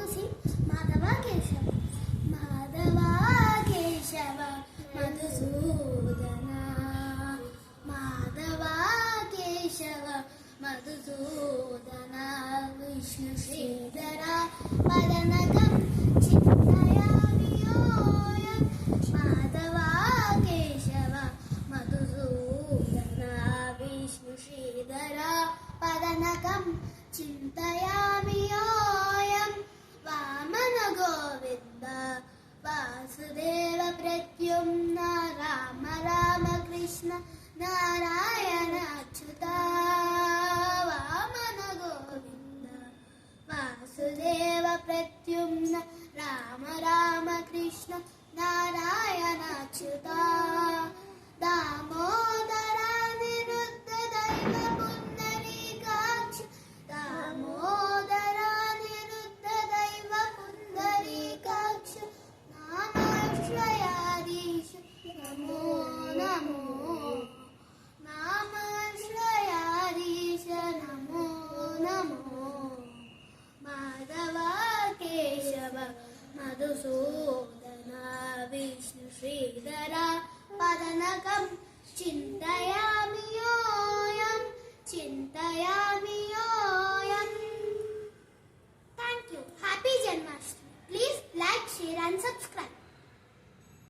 to sing Madhava Keshava. Madhava Keshava Madhusudana. Madhava Keshava Madhusudana. Vishnu Sridhara Padanakam Chintayami Yoyam. Madhava Keshava Madhusudana. Vishnu Sridhara Padanakam Chintayami Yoyam. Vamana Govinda Vasudeva Pratyumna Rama Rama Krishna Narayana Achyuta. Vamana Govinda Vasudeva Pratyumna Rama Rama Krishna Narayana Achyuta. Damodara Niruddha Daiva Pundarikaksha. Damodara Niruddha Daiva Pundarikaksha. Namashrayadeesha Namo Namo. Namashrayadeesha Namo Namo. Madhava Keshava Madhusudana. Vishnu Sridhara Padanakam Chintaya